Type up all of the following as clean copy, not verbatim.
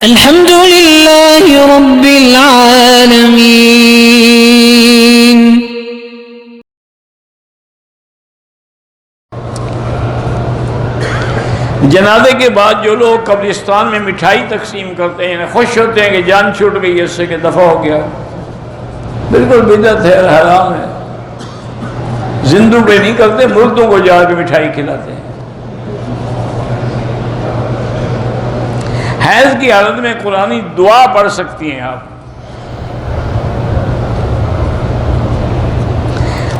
الحمد لله رب العالمين. جنازے کے بعد جو لوگ قبرستان میں مٹھائی تقسیم کرتے ہیں خوش ہوتے ہیں کہ جان چھوٹ گئی اس سے کہ دفع ہو گیا، بالکل بدعت ہے، حرام ہے. زندوں پہ نہیں کرتے، مردوں کو جا کے مٹھائی کھلاتے ہیں. حیض کی حالت میں قرآنی دعا پڑھ سکتی ہیں آپ.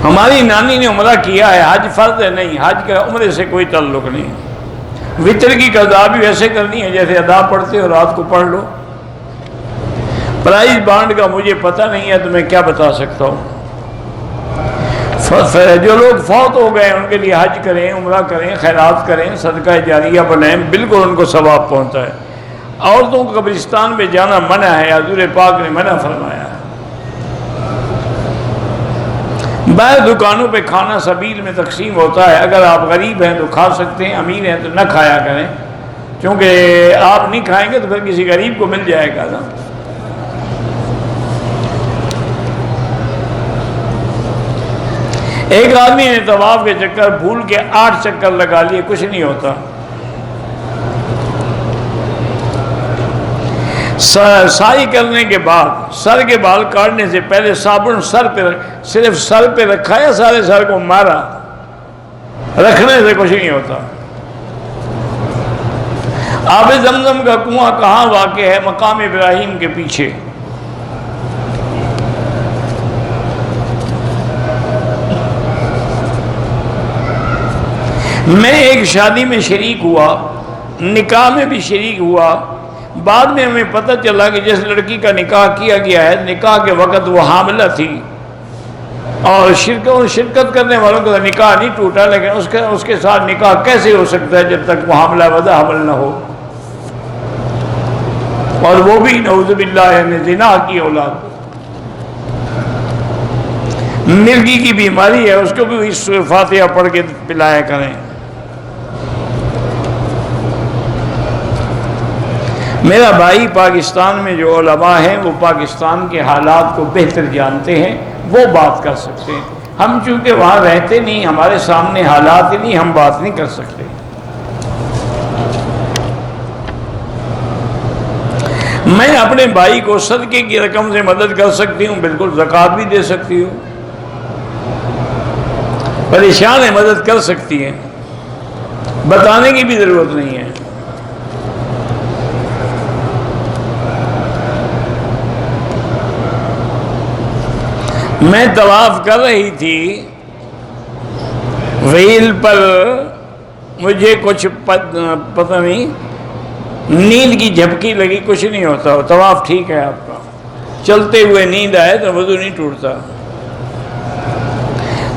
ہماری نانی نے عمرہ کیا ہے، حج فرض ہے نہیں، حج کا عمرے سے کوئی تعلق نہیں. وطر کی قضا بھی ویسے کرنی ہے جیسے ادا پڑھتے ہو، رات کو پڑھ لو. پرائز بانڈ کا مجھے پتہ نہیں ہے تو میں کیا بتا سکتا ہوں. جو لوگ فوت ہو گئے ان کے لیے حج کریں، عمرہ کریں، خیرات کریں، صدقہ جاریہ بنائیں، بالکل ان کو ثواب پہنچتا ہے. عورتوں کو قبرستان میں جانا منع ہے، حضور پاک نے منع فرمایا. باہر دکانوں پہ کھانا سبیل میں تقسیم ہوتا ہے، اگر آپ غریب ہیں تو کھا سکتے ہیں، امیر ہیں تو نہ کھایا کریں، کیونکہ آپ نہیں کھائیں گے تو پھر کسی غریب کو مل جائے گا نا. ایک آدمی نے طواف کے چکر بھول کے 8 چکر لگا لیے، کچھ نہیں ہوتا. سائی کرنے کے بعد سر کے بال کاٹنے سے پہلے صابن صرف سر پہ رکھا یا سارے سر کو مارا؟ رکھنے سے کچھ نہیں ہوتا. آب زمزم کا کنواں کہاں واقع ہے؟ مقام ابراہیم کے پیچھے. میں ایک شادی میں شریک ہوا، نکاح میں بھی شریک ہوا. بعد میں ہمیں پتہ چلا کہ جس لڑکی کا نکاح کیا گیا ہے نکاح کے وقت وہ حاملہ تھی، اور شرکت کرنے والوں کا نکاح نہیں ٹوٹا، لیکن اس کے ساتھ نکاح کیسے ہو سکتا ہے جب تک وہ حاملہ وضع حمل نہ ہو، اور وہ بھی نعوذ باللہ یعنی زنا کی اولاد. مرگی کی بیماری ہے، اس کو بھی اس فاتحہ پڑھ کے پلایا کریں. میرا بھائی پاکستان میں جو علماء ہیں وہ پاکستان کے حالات کو بہتر جانتے ہیں، وہ بات کر سکتے ہیں. ہم چونکہ وہاں رہتے نہیں، ہمارے سامنے حالات ہی نہیں، ہم بات نہیں کر سکتے. میں اپنے بھائی کو صدقے کی رقم سے مدد کر سکتی ہوں، بالکل زکوٰۃ بھی دے سکتی ہوں. پریشان ہے، مدد کر سکتی ہیں، بتانے کی بھی ضرورت نہیں ہے. میں طواف کر رہی تھی، وہیل پر مجھے کچھ پتہ نہیں، نیند کی جھپکی لگی. کچھ نہیں ہوتا، طواف ٹھیک ہے آپ کا. چلتے ہوئے نیند آئے تو وضو نہیں ٹوٹتا.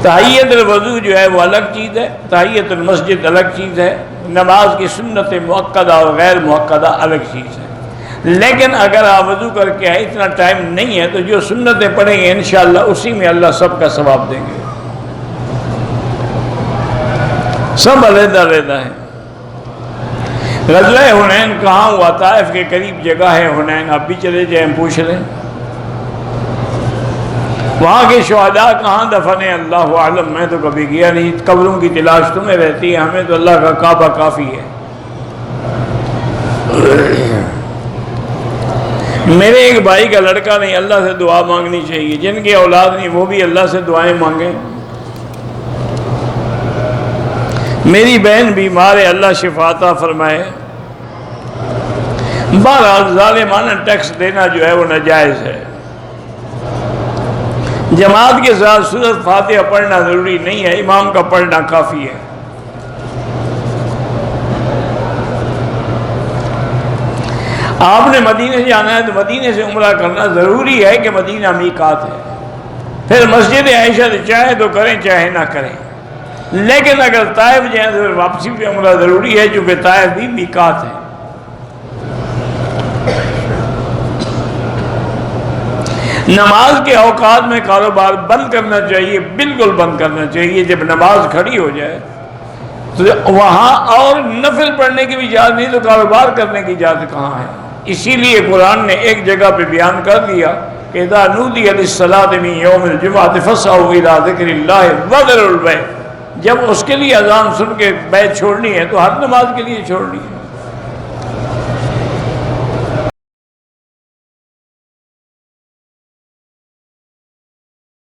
تحیت الوضو جو ہے وہ الگ چیز ہے، تحیت المسجد الگ چیز ہے، نماز کی سنت مؤکدہ اور غیر مؤکدہ الگ چیز ہے. لیکن اگر آپ وضو کر کے آئے، اتنا ٹائم نہیں ہے، تو جو سنتیں پڑھیں گے انشاءاللہ اسی میں اللہ سب کا ثواب دیں گے. سب علیحدہ علیحدہ ہیں. غزوہ حنین کہاں ہوا؟ طائف کے قریب جگہ ہے حنین، آپ بھی چلے جائیں پوچھ لیں. وہاں کے شہداء کہاں دفن ہیں اللہ عالم، میں تو کبھی گیا نہیں. قبروں کی تلاش تمہیں رہتی ہے، ہمیں تو اللہ کا کعبہ کافی ہے. میرے ایک بھائی کا لڑکا نہیں، اللہ سے دعا مانگنی چاہیے. جن کی اولاد نہیں وہ بھی اللہ سے دعائیں مانگیں. میری بہن بیمار ہے، اللہ شفا عطا فرمائے. بہرحال ظالمانہ ٹیکس دینا جو ہے وہ ناجائز ہے. جماعت کے ساتھ سورۃ فاتحہ پڑھنا ضروری نہیں ہے، امام کا پڑھنا کافی ہے. آپ نے مدینے سے جانا ہے تو مدینے سے عمرہ کرنا ضروری ہے کہ مدینہ میقات ہے. پھر مسجد عائشہ سے چاہے تو کریں چاہے نہ کریں. لیکن اگر طائف جائیں تو پھر واپسی پہ عمرہ ضروری ہے، چونکہ طائف بھی میقات ہے. نماز کے اوقات میں کاروبار بند کرنا چاہیے، بالکل بند کرنا چاہیے. جب نماز کھڑی ہو جائے تو وہاں اور نفل پڑھنے کی بھی اجازت نہیں، تو کاروبار کرنے کی اجازت کہاں ہے؟ اسی لیے قرآن نے ایک جگہ پہ بیان کر دیا کہ اذا نودی للصلاۃ من یوم الجمعۃ فاسعوا الی ذکر اللہ وذروا البیع، جب اس کے لیے اذان سن کے بیع چھوڑنی ہے تو ہر نماز کے لیے چھوڑنی ہے۔